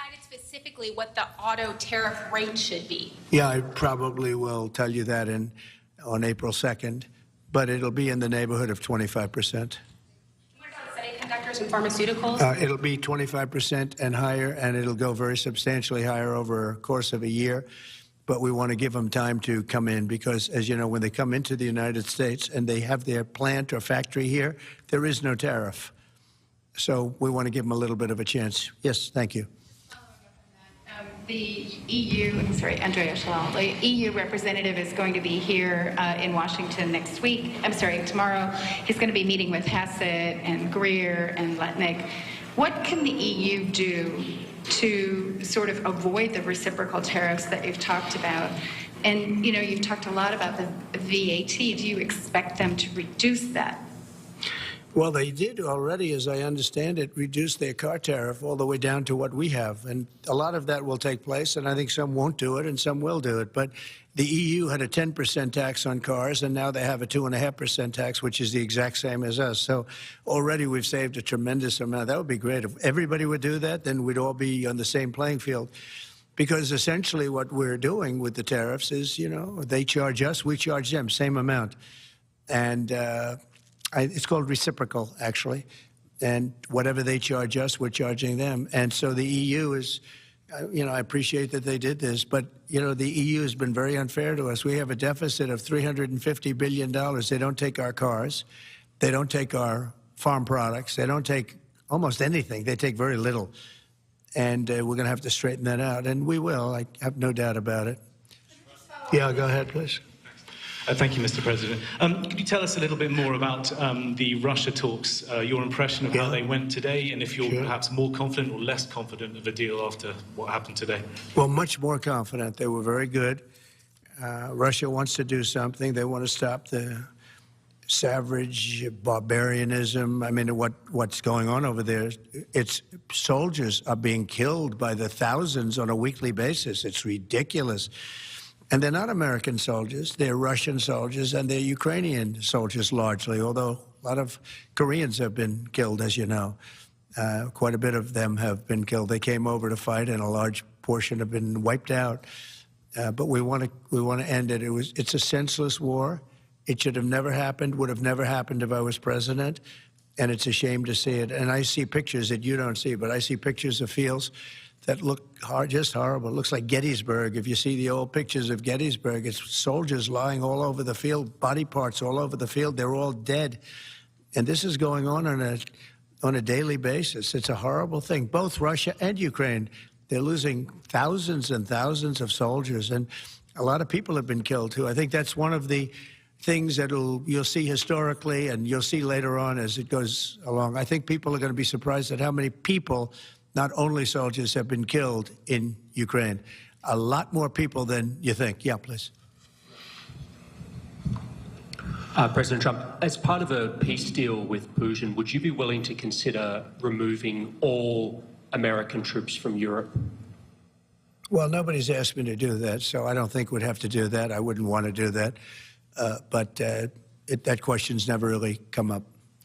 decided specifically what the auto tariff rate should be? Yeah, I probably will tell you that on April 2nd, but it'll be in the neighborhood of 25%. What about semiconductors and pharmaceuticals? It'll be 25% and higher, and it'll go very substantially higher over a course of a year. But we want to give them time to come in because, as you know, when they come into the United States and they have their plant or factory here, there is no tariff. So we want to give them a little bit of a chance. Yes, thank you. The EU, Andrea Shalal, the EU representative is going to be here in Washington next week. Tomorrow. He's going to be meeting with Hassett and Greer and Letnick. What can the EU do to sort of avoid the reciprocal tariffs that you've talked about? And, you know, you've talked a lot about the VAT. Do you expect them to reduce that? Well, they did already, as I understand it, reduce their car tariff all the way down to what we have. And a lot of that will take place, and I think some won't do it and some will do it. But the EU had a 10% tax on cars, and now they have a 2.5% tax, which is the exact same as us. So already we've saved a tremendous amount. That would be great. If everybody would do that, then we'd all be on the same playing field. Because essentially what we're doing with the tariffs is, you know, they charge us, we charge them, same amount. And it's called reciprocal, actually. And whatever they charge us, we're charging them. And so the EU is, you know, I appreciate that they did this, but, you know, the EU has been very unfair to us. We have a deficit of $350 billion. They don't take our cars. They don't take our farm products. They don't take almost anything. They take very little. And we're going to have to straighten that out. And we will. I have no doubt about it. Yeah, go ahead, please. Thank you, Mr. President. Could you tell us a little bit more about the Russia talks, your impression of how they went today, and if you're perhaps more confident or less confident of a deal after what happened today? Well, much more confident. They were very good. Russia wants to do something. They want to stop the savage barbarianism. I mean, what's going on over there? It's soldiers are being killed by the thousands on a weekly basis. It's ridiculous. And they're not American soldiers. They're Russian soldiers, and they're Ukrainian soldiers largely, although a lot of Koreans have been killed, as you know. Quite a bit of them have been killed. They came over to fight, and a large portion have been wiped out. But we want to end it. It's a senseless war. It should have never happened, would have never happened if I was president, and it's a shame to see it. And I see pictures that you don't see, but I see pictures of fields that look just horrible. It looks like Gettysburg. If you see the old pictures of Gettysburg, it's soldiers lying all over the field, body parts all over the field. They're all dead. And this is going on a daily basis. It's a horrible thing. Both Russia and Ukraine, they're losing thousands and thousands of soldiers. And a lot of people have been killed, too. I think that's one of the things that you'll see historically and you'll see later on as it goes along. I think people are going to be surprised at how many people, not only soldiers, have been killed in Ukraine. A lot more people than you think. Yeah, please. President Trump, as part of a peace deal with Putin, would you be willing to consider removing all American troops from Europe? Well, nobody's asked me to do that, so I don't think we'd have to do that. I wouldn't want to do that. But that question's never really come up.